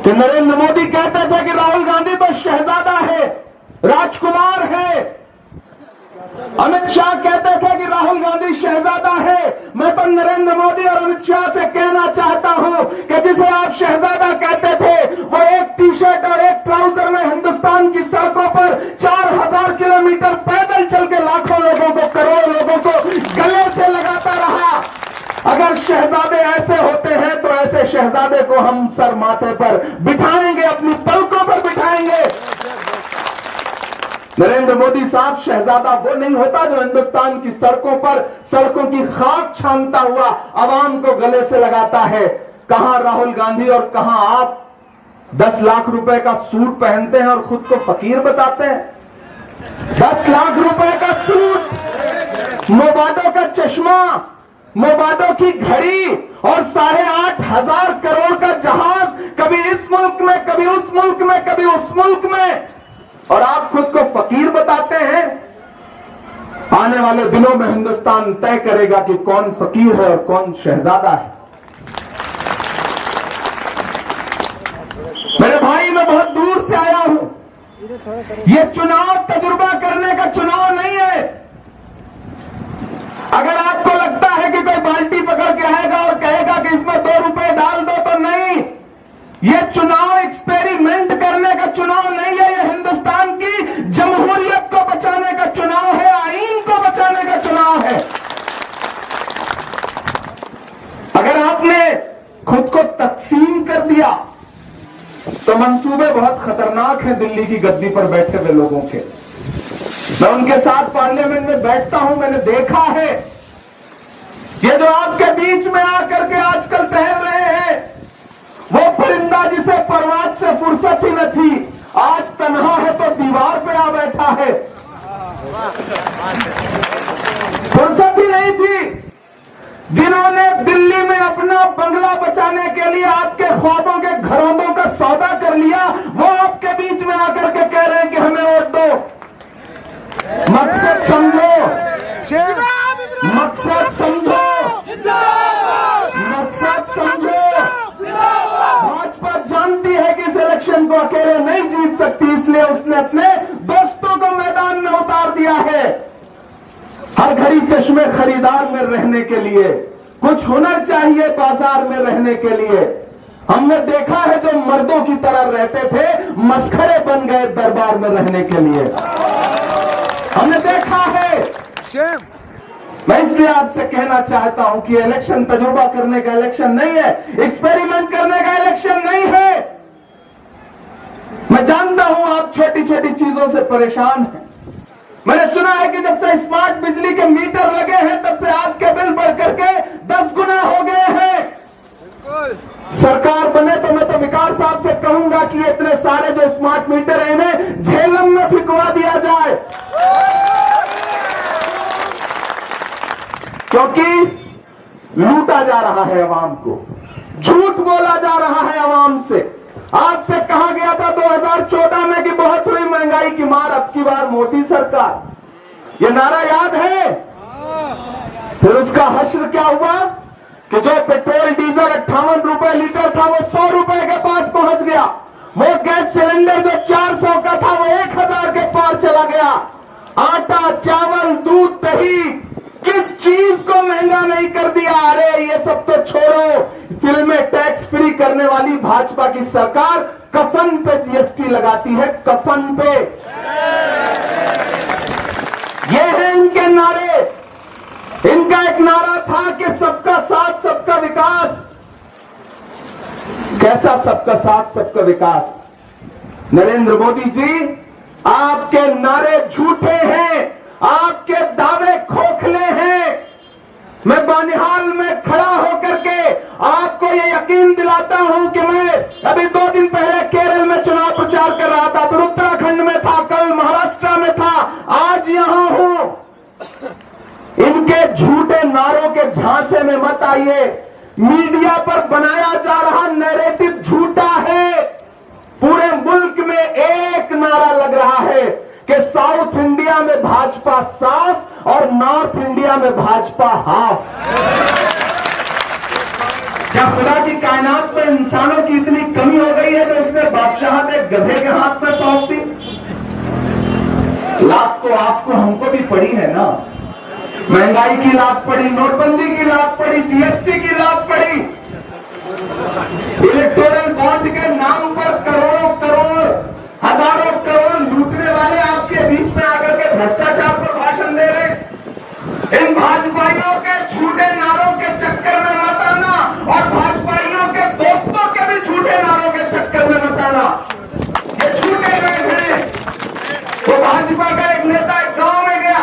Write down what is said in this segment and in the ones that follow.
कि नरेंद्र मोदी कहते थे कि राहुल गांधी तो शहजादा है, राजकुमार है। अमित शाह कहते थे कि राहुल गांधी शहजादा है। मैं तो नरेंद्र मोदी और अमित शाह से कहना चाहता हूं कि जिसे आप शहजादा कहते थे वो एक टी शर्ट और एक ट्राउजर में हिंदुस्तान की सड़कों पर 4000 किलोमीटर पैदल चल के लाखों लोगों को, करोड़ों लोगों को गले से लगाता रहा। अगर शहजादे ऐसे होते हैं तो ऐसे शहजादे को हम सर माथे पर बिठाएंगे, अपनी पलकों पर बिठाएंगे। नरेंद्र मोदी साहब शहजादा वो नहीं होता जो हिंदुस्तान की सड़कों पर सड़कों की खाक छानता हुआ आवाम को गले से लगाता है। कहां राहुल गांधी और कहां आप 10 लाख रुपए का सूट पहनते हैं और खुद को फकीर बताते हैं। 10 लाख रुपए का सूट, मोबाडो का चश्मा, मोबाडो की घड़ी और 8,500 करोड़ का जहाज, कभी इस मुल्क में, कभी उस मुल्क में, कभी उस मुल्क में, और आप खुद को फकीर बताते हैं। आने वाले दिनों में हिंदुस्तान तय करेगा कि कौन फकीर है और कौन शहजादा है। मेरे भाई, मैं बहुत दूर से आया हूं। यह चुनाव तजुर्बा करने का चुनाव नहीं है। अगर आपको लगता है कि कोई बाल्टी पकड़ के आएगा और कहेगा कि इसमें 2 रुपए डाल दो, तो नहीं। यह चुनाव एक्सपेरिमेंट करने का चुनाव नहीं है। यह हिंदुस्तान की जमहूरियत को बचाने का चुनाव है, आईन को बचाने का चुनाव है। अगर आपने खुद को तकसीम कर दिया तो मंसूबे बहुत खतरनाक हैं दिल्ली की गद्दी पर बैठे हुए लोगों के। मैं उनके साथ पार्लियामेंट में बैठता हूं, मैंने देखा है ये जो आपके बीच में आकर के आजकल टहल रहे हैं, वो परिंदा जिसे परवाज से फुर्सत ही न थी, आज तन्हा है तो दीवार पे आ बैठा है। फुर्सत ही नहीं थी। जिन्होंने दिल्ली में अपना बंगला बचाने के लिए आपके ख्वाबों के घरौंदों का सौदा कर लिया, वो आपके बीच में आकर के कह रहे हैं कि हमें वोट दो। मकसद समझो, मकसद समझो, मकसद समझो। भाजपा जानती है कि इस इलेक्शन को अकेले नहीं जीत सकती, इसलिए उसने अपने दोस्तों को मैदान में उतार दिया है। हर घड़ी चश्मे खरीदार में रहने के लिए कुछ हुनर चाहिए, बाजार में रहने के लिए। हमने देखा है जो मर्दों की तरह रहते थे, मस्खरे बन गए दरबार में रहने के लिए। हमने देखा है। मैं इसलिए आपसे कहना चाहता हूं कि इलेक्शन तजुर्बा करने का इलेक्शन नहीं है, एक्सपेरिमेंट करने का इलेक्शन नहीं है। मैं जानता हूं आप छोटी छोटी चीजों से परेशान हैं। मैंने सुना है कि जब से स्मार्ट बिजली के मीटर लगे हैं तब से आपके बिल बढ़ करके 10 गुना हो गए हैं। सरकार बने तो मैं तो विकार साहब से कहूंगा कि इतने सारे जो स्मार्ट मीटर हैं इन्हें झेलम में फिकवा दिया जाए, क्योंकि लूटा जा रहा है अवाम को, झूठ बोला जा रहा है अवाम से। आपसे कहा गया था 2014 में कि बहुत हुई महंगाई की मार, अब की बार मोदी सरकार। ये नारा याद है? फिर उसका हश्र क्या हुआ कि जो पेट्रोल डीजल 58 रुपए लीटर था वो 100 रुपए के पास पहुंच गया। वो गैस सिलेंडर जो 400 का था वो 1000 के पार चला गया। आटा, चावल, दूध, दही, किस चीज को महंगा नहीं कर दिया? अरे ये सब तो छोड़ो, फिल्में टैक्स फ्री करने वाली भाजपा की सरकार कफन पे जीएसटी लगाती है, कफन पे। ये है इनके नारे। इनका एक नारा था कि सबका साथ सबका विकास। कैसा सबका साथ सबका विकास? नरेंद्र मोदी जी, आपके नारे झूठे हैं, आपके दावे खोखले हैं। मैं बानिहाल में खड़ा होकर के आपको ये यकीन दिलाता हूं कि मैं अभी 2 दिन पहले केरल में चुनाव प्रचार कर रहा था, फिर उत्तराखंड में था, कल महाराष्ट्र में था, आज यहां हूं। इनके झूठे नारों के झांसे में मत आइए। मीडिया पर बनाया जा रहा नैरेटिव झूठा है। पूरे मुल्क में एक नारा लग रहा है कि साउथ इंडिया में भाजपा साफ और नॉर्थ इंडिया में भाजपा हाफ। क्या खुदा की कायनात में इंसानों की इतनी कमी हो गई है जो तो आपको हमको भी पड़ी है ना। महंगाई की लात पड़ी, नोटबंदी की लात पड़ी, जीएसटी की लात पड़ी, इलेक्टोरल बॉन्ड के नाम पर करोड़ों करोड़, हजारों करोड़ लूटने वाले आपके बीच में आकर के भ्रष्टाचार पर भाषण दे रहे। इन भाजपाइयों के झूठे नारों के चक्कर में मत आना और भाजपाइयों के दोस्तों के भी झूठे नारों के चक्कर में मत आना। ये झूठे लोग हैं। वो भाजपा का एक नेता एक गांव में गया,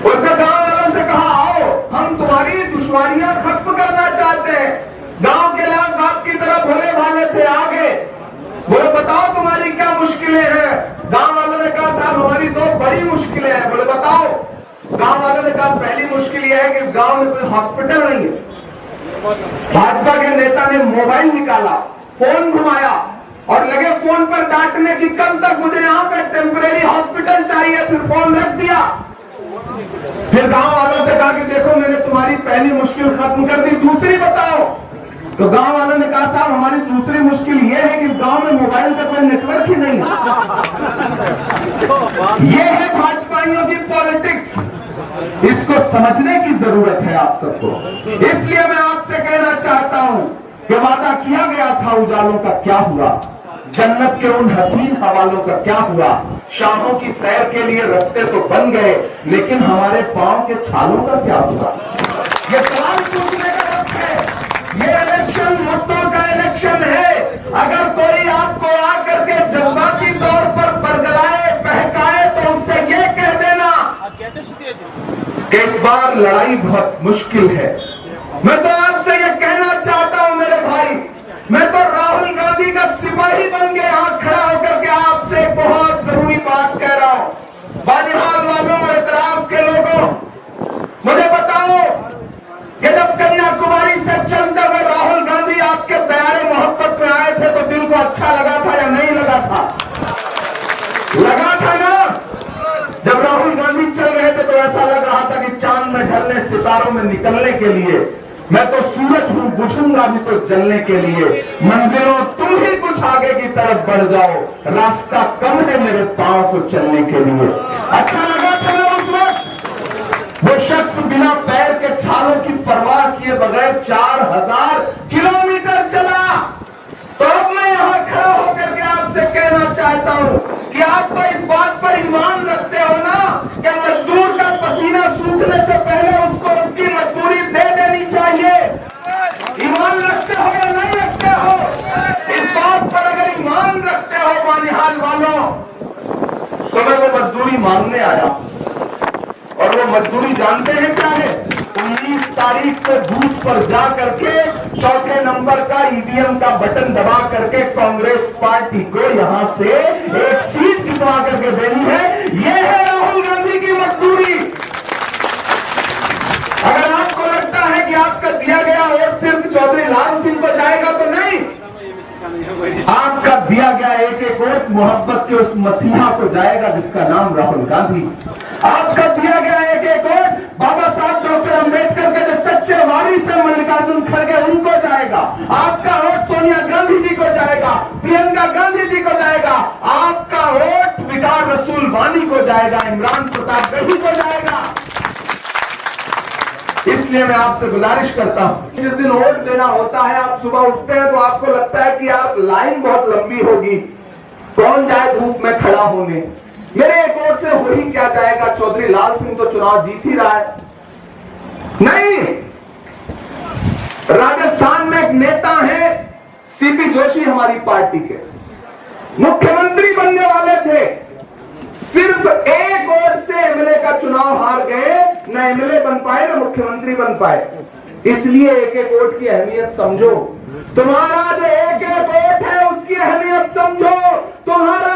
उसने गांव वालों से कहा, आओ हम तुम्हारी दुश्मनियां खत्म करना चाहते हैं। गांव के लोग आपकी तरह भोले भाले थे, आगे बोले बताओ तुम्हारी क्या मुश्किलें हैं। गांव वालों ने कहा साहब हमारी दो बड़ी मुश्किलें हैं। बोले बताओ। गांव वालों ने कहा पहली मुश्किल यह है कि इस गांव में कोई हॉस्पिटल नहीं है। भाजपा के नेता ने मोबाइल निकाला, फोन घुमाया और लगे फोन पर डांटने की कल तक मुझे यहां पे टेम्परेरी हॉस्पिटल चाहिए, फिर फोन रख दिया। फिर गांव वालों से कहा कि देखो मैंने तुम्हारी पहली मुश्किल खत्म कर दी, दूसरी बताओ। तो गांव वालों ने कहा साहब हमारी दूसरी मुश्किल यह है कि इस गांव में मोबाइल का कोई नेटवर्क ही नहीं है। यह है भाजपाइयों की पॉलिटिक्स। इसको समझने की जरूरत है आप सबको। इसलिए मैं आपसे कहना चाहता हूं कि वादा किया गया था उजालों का क्या हुआ, जन्नत के उन हसीन हवालों का क्या हुआ। शाहों की सैर के लिए रास्ते तो बन गए, लेकिन हमारे पांव के छालों का क्या हुआ। यह सवाल पूछने का वक्त है। ये इलेक्शन मुद्दों का इलेक्शन है। अगर कोई आपको आकर के जज्बाती तौर पर बरगलाए, बहकाए, तो उससे ये कह देना कि इस बार लड़ाई बहुत मुश्किल है। मैं तो आपसे ये कहना चाहता हूं मेरे भाई, मैं तो राहुल गांधी का सिपाही बन के यहां खड़ा होकर के आपसे एक बहुत जरूरी बात कह रहा हूं। बानिहाल वालों और इतराफ के लोगों, मुझे बताओ कि जब कन्याकुमारी से चलते हुए राहुल गांधी आपके प्यारे मोहब्बत में आए थे तो दिल को अच्छा लगा था या नहीं लगा था? लगा था ना। जब राहुल गांधी चल रहे थे तो ऐसा लग रहा था कि चांद में ढलने, सितारों में निकलने के लिए मैं तो सूरज हूं, बुझूंगा भी तो जलने के लिए। मंजिलों तुम ही कुछ आगे की तरफ बढ़ जाओ, रास्ता कम है मेरे पांव को चलने के लिए। अच्छा लगा था ना उस वक्त? वो शख्स बिना पैर के छालों की परवाह किए बगैर 4000 किलोमीटर चला। तो अब मैं यहां खड़ा होकर के आपसे कहना चाहता हूं कि आप तो इस बात पर ईमान रखते हो ना कि मजदूर का पसीना सूखने से पहले उसको उसकी मजदूरी दे देनी चाहिए। ईमान रखते हो या नहीं रखते हो? इस बात पर अगर ईमान रखते हो बानिहाल वालों, तो मैं वो मजदूरी मांगने आया। और वो मजदूरी जानते हैं क्या है? 19 तारीख को बूथ पर जा करके चौथे नंबर का ईवीएम का बटन दबा करके कांग्रेस पार्टी को यहां से एक सीट जितवा करके देनी है। यह है राहुल गांधी की मजदूरी। अगर आपको लगता है कि आपका दिया गया वोट सिर्फ चौधरी लाल सिंह को जाएगा, तो नहीं, आपका दिया गया एक एक वोट मोहब्बत के उस मसीहा को जाएगा जिसका नाम राहुल गांधी। आपका दिया गया एक एक वोट बाबा साहब डॉक्टर अंबेडकर के जो सच्चे वारिस हैं मल्लिकार्जुन खड़गे, उनको जाएगा। आपका वोट सोनिया गांधी जी को जाएगा, प्रियंका गांधी जी को जाएगा। आपका वोट विकार रसूल वानी को जाएगा, इमरान प्रताप गढ़ी को जाएगा। इसलिए मैं आपसे गुजारिश करता हूं, जिस दिन वोट देना होता है आप सुबह उठते हैं तो आपको लगता है कि यार लाइन बहुत लंबी होगी, कौन जाए धूप में खड़ा होने, मेरे एक वोट से हो ही क्या जाएगा, चौधरी लाल सिंह तो चुनाव जीत ही रहा है। नहीं, राजस्थान में एक नेता है सीपी जोशी, हमारी पार्टी के मुख्यमंत्री बनने वाले थे, सिर्फ एक वोट से एमएलए का चुनाव हार गए, न एमएलए बन पाए न मुख्यमंत्री बन पाए। इसलिए एक एक वोट की अहमियत समझो। तुम्हारा जो एक एक वोट है उसकी अहमियत समझो। तुम्हारा